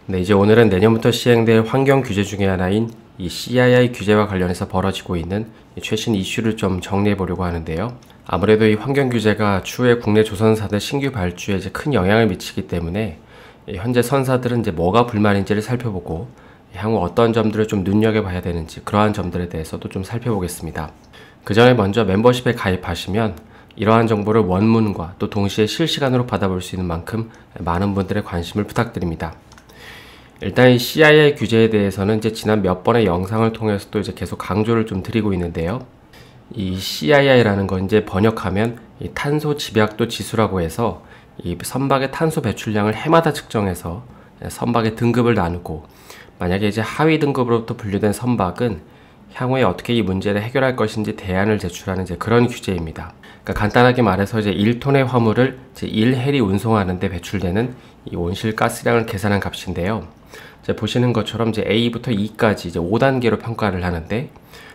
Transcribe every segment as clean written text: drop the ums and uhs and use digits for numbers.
네, 이제 오늘은 내년부터 시행될 환경 규제 중에 하나인 이 CII 규제와 관련해서 벌어지고 있는 이 최신 이슈를 좀 정리해 보려고 하는데요. 아무래도 이 환경 규제가 추후에 국내 조선사들 신규 발주에 이제 큰 영향을 미치기 때문에 현재 선사들은 이제 뭐가 불만인지를 살펴보고 향후 어떤 점들을 좀 눈여겨봐야 되는지 그러한 점들에 대해서도 좀 살펴보겠습니다. 그 전에 먼저 멤버십에 가입하시면 이러한 정보를 원문과 또 동시에 실시간으로 받아볼 수 있는 만큼 많은 분들의 관심을 부탁드립니다. 일단 이 CII 규제에 대해서는 이제 지난 몇 번의 영상을 통해서도 이제 계속 강조를 좀 드리고 있는데요. 이 CII라는 건 이제 번역하면 이 탄소 집약도 지수라고 해서 이 선박의 탄소 배출량을 해마다 측정해서 선박의 등급을 나누고, 만약에 이제 하위 등급으로부터 분류된 선박은 향후에 어떻게 이 문제를 해결할 것인지 대안을 제출하는 이제 그런 규제입니다. 그러니까 간단하게 말해서 이제 1톤의 화물을 이제 1헬이 운송하는 데 배출되는 이 온실가스량을 계산한 값인데요. 이제 보시는 것처럼 이제 A부터 E까지 이제 5단계로 평가를 하는데,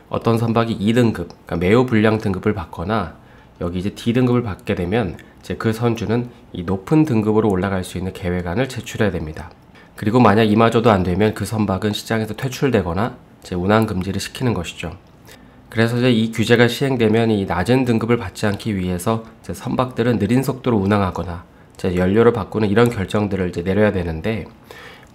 어떤 선박이 2등급, 그러니까 매우 불량 등급을 받거나 여기 이제 D등급을 받게 되면 이제 그 선주는 이 높은 등급으로 올라갈 수 있는 계획안을 제출해야 됩니다. 그리고 만약 이마저도 안 되면 그 선박은 시장에서 퇴출되거나 이제 운항 금지를 시키는 것이죠. 그래서 이제 이 규제가 시행되면 이 낮은 등급을 받지 않기 위해서 이제 선박들은 느린 속도로 운항하거나 이제 연료를 바꾸는 이런 결정들을 이제 내려야 되는데,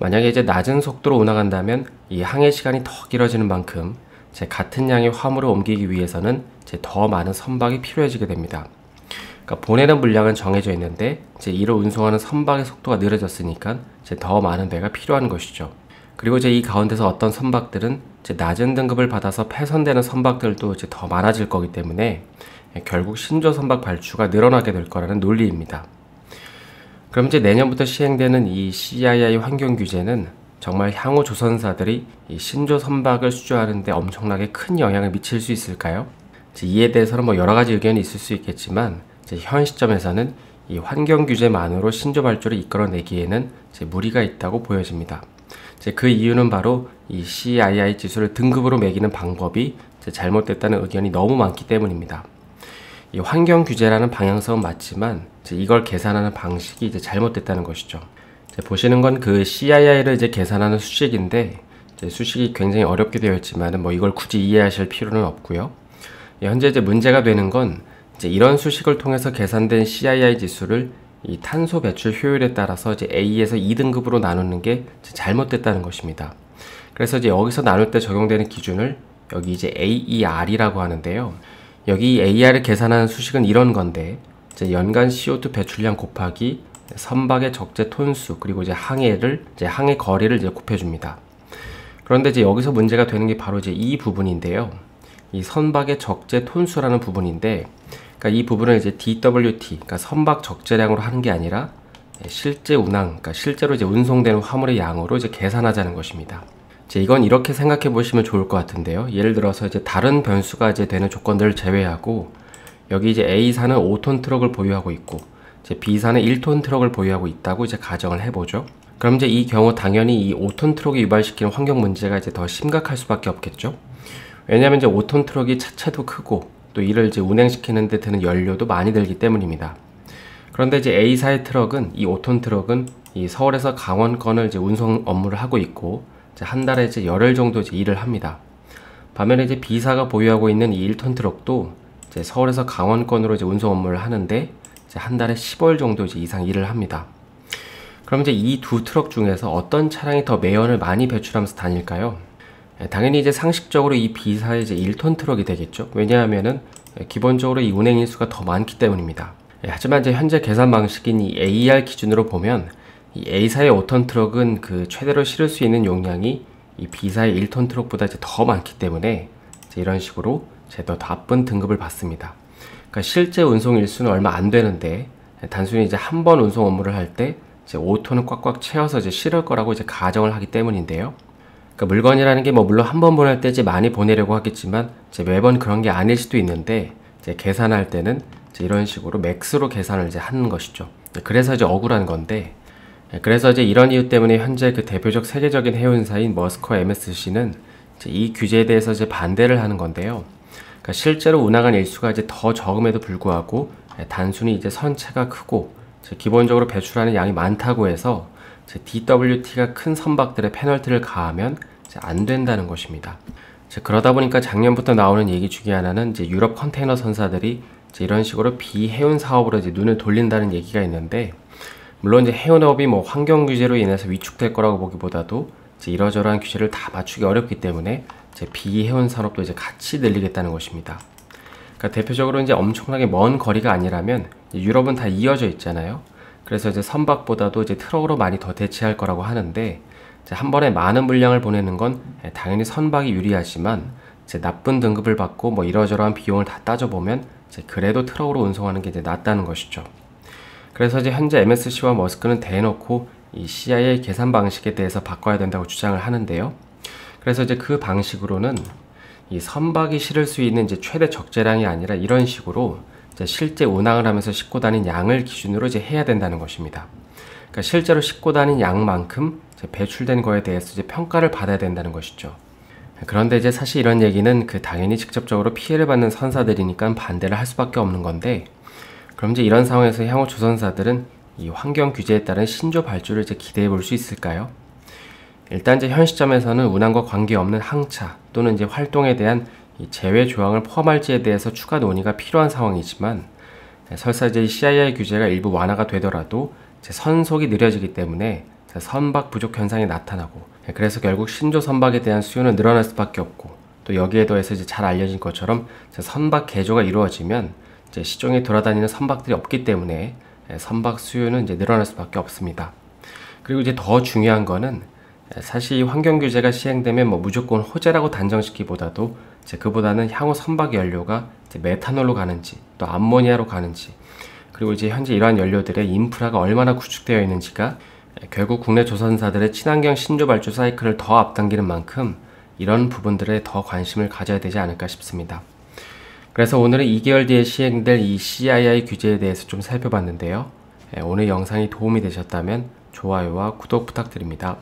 만약에 이제 낮은 속도로 운항한다면 이 항해 시간이 더 길어지는 만큼 이제 같은 양의 화물을 옮기기 위해서는 이제 더 많은 선박이 필요해지게 됩니다. 그러니까 보내는 물량은 정해져 있는데 이제 이를 운송하는 선박의 속도가 느려졌으니까 이제 더 많은 배가 필요한 것이죠. 그리고 이제 이 가운데서 어떤 선박들은 이제 낮은 등급을 받아서 폐선되는 선박들도 이제 더 많아질 거기 때문에 결국 신조 선박 발주가 늘어나게 될 거라는 논리입니다. 그럼 이제 내년부터 시행되는 이 CII 환경 규제는 정말 향후 조선사들이 이 신조 선박을 수주하는 데 엄청나게 큰 영향을 미칠 수 있을까요? 이에 대해서는 뭐 여러 가지 의견이 있을 수 있겠지만, 이제 현 시점에서는 이 환경 규제만으로 신조 발주를 이끌어내기에는 이제 무리가 있다고 보여집니다. 이제 그 이유는 바로 이 CII 지수를 등급으로 매기는 방법이 이제 잘못됐다는 의견이 너무 많기 때문입니다. 이 환경 규제라는 방향성은 맞지만 이제 이걸 계산하는 방식이 이제 잘못됐다는 것이죠. 이제 보시는 건 그 CII를 이제 계산하는 수식인데, 이제 수식이 굉장히 어렵게 되어 있지만은 뭐 이걸 굳이 이해하실 필요는 없고요. 현재 이제 문제가 되는 건 이제 이런 수식을 통해서 계산된 CII 지수를 이 탄소 배출 효율에 따라서 이제 A에서 2등급으로 나누는 게 잘못됐다는 것입니다. 그래서 이제 여기서 나눌 때 적용되는 기준을 여기 이제 AER이라고 하는데요. 여기 AER을 계산하는 수식은 이런 건데, 이제 연간 CO2 배출량 곱하기 선박의 적재 톤수 그리고 이제 항해 거리를 이제 곱해줍니다. 그런데 이제 여기서 문제가 되는 게 바로 이제 이 부분인데요. 이 선박의 적재 톤수라는 부분인데, 그러니까 이 부분을 이제 DWT, 그러니까 선박 적재량으로 하는 게 아니라 실제 운항, 그러니까 실제로 이제 운송되는 화물의 양으로 이제 계산하자는 것입니다. 이건 이렇게 생각해 보시면 좋을 것 같은데요. 예를 들어서 이제 다른 변수가 이제 되는 조건들을 제외하고, 여기 이제 A사는 5톤 트럭을 보유하고 있고, 이제 B사는 1톤 트럭을 보유하고 있다고 이제 가정을 해보죠. 그럼 이제 이 경우 당연히 이 5톤 트럭이 유발시키는 환경 문제가 이제 더 심각할 수밖에 없겠죠. 왜냐하면 이제 5톤 트럭이 차체도 크고 또 이를 이제 운행시키는 데 드는 연료도 많이 들기 때문입니다. 그런데 이제 A사의 트럭은, 이 5톤 트럭은 이 서울에서 강원권을 이제 운송 업무를 하고 있고, 이제 한 달에 이제 열흘 정도 이제 일을 합니다. 반면에 이제 B사가 보유하고 있는 이 1톤 트럭도 이제 서울에서 강원권으로 이제 운송 업무를 하는데 이제 한 달에 15일 정도 이제 이상 일을 합니다. 그럼 이제 이 두 트럭 중에서 어떤 차량이 더 매연을 많이 배출하면서 다닐까요? 당연히 이제 상식적으로 이 B사의 이제 1톤 트럭이 되겠죠. 왜냐하면은 기본적으로 이 운행 일수가 더 많기 때문입니다. 하지만 이제 현재 계산 방식인 이 AER 기준으로 보면 이 A사의 5톤 트럭은 그 최대로 실을 수 있는 용량이 이 B사의 1톤 트럭보다 이제 더 많기 때문에 이제 이런 식으로 이제 더 나쁜 등급을 받습니다. 그러니까 실제 운송 일수는 얼마 안 되는데 단순히 이제 한 번 운송 업무를 할 때 이제 5톤을 꽉꽉 채워서 이제 실을 거라고 이제 가정을 하기 때문인데요. 그러니까 물건이라는 게 뭐 물론 한 번 보낼 때 이제 많이 보내려고 하겠지만 이제 매번 그런 게 아닐 수도 있는데, 이제 계산할 때는 이제 이런 식으로 맥스로 계산을 이제 하는 것이죠. 그래서 이제 억울한 건데, 그래서 이제 이런 이유 때문에 현재 그 대표적 세계적인 해운사인 머스크와 MSC는 이제 이 규제에 대해서 이제 반대를 하는 건데요. 그러니까 실제로 운항한 일수가 이제 더 적음에도 불구하고 단순히 이제 선체가 크고 기본적으로 배출하는 양이 많다고 해서 DWT가 큰 선박들의 페널티를 가하면 안 된다는 것입니다. 그러다 보니까 작년부터 나오는 얘기 중에 하나는 유럽 컨테이너 선사들이 이런 식으로 비해운 사업으로 눈을 돌린다는 얘기가 있는데, 물론 해운업이 환경 규제로 인해서 위축될 거라고 보기보다도 이러저러한 규제를 다 맞추기 어렵기 때문에 비해운 산업도 같이 늘리겠다는 것입니다. 그러니까 대표적으로 엄청나게 먼 거리가 아니라면 유럽은 다 이어져 있잖아요. 그래서 선박보다도 트럭으로 많이 더 대체할 거라고 하는데, 한 번에 많은 물량을 보내는 건 당연히 선박이 유리하지만 나쁜 등급을 받고 이러저러한 비용을 다 따져보면 그래도 트럭으로 운송하는 게 낫다는 것이죠. 그래서 현재 MSC와 머스크는 대놓고 이 CII 계산 방식에 대해서 바꿔야 된다고 주장을 하는데요. 그래서 그 방식으로는 이 선박이 실을 수 있는 최대 적재량이 아니라 이런 식으로 실제 운항을 하면서 싣고 다닌 양을 기준으로 해야 된다는 것입니다. 그러니까 실제로 싣고 다닌 양만큼 배출된 거에 대해서 평가를 받아야 된다는 것이죠. 그런데 사실 이런 얘기는 당연히 직접적으로 피해를 받는 선사들이니까 반대를 할 수밖에 없는 건데, 그럼 이런 상황에서 향후 조선사들은 이 환경 규제에 따른 신조 발주를 기대해 볼 수 있을까요? 일단 현 시점에서는 운항과 관계없는 항차 또는 활동에 대한 이 제외 조항을 포함할지에 대해서 추가 논의가 필요한 상황이지만, 설사 CII 규제가 일부 완화가 되더라도 선속이 느려지기 때문에 선박 부족 현상이 나타나고, 그래서 결국 신조 선박에 대한 수요는 늘어날 수밖에 없고, 또 여기에 더해서 잘 알려진 것처럼 선박 개조가 이루어지면 시중에 돌아다니는 선박들이 없기 때문에 선박 수요는 늘어날 수밖에 없습니다. 그리고 더 중요한 거는 사실 이 환경 규제가 시행되면 무조건 호재라고 단정짓기보다도 그보다는 향후 선박 연료가 메탄올로 가는지 또 암모니아로 가는지, 그리고 현재 이러한 연료들의 인프라가 얼마나 구축되어 있는지가 결국 국내 조선사들의 친환경 신조 발주 사이클을 더 앞당기는 만큼 이런 부분들에 더 관심을 가져야 되지 않을까 싶습니다. 그래서 오늘은 2개월 뒤에 시행될 이 CII 규제에 대해서 좀 살펴봤는데요. 오늘 영상이 도움이 되셨다면 좋아요와 구독 부탁드립니다.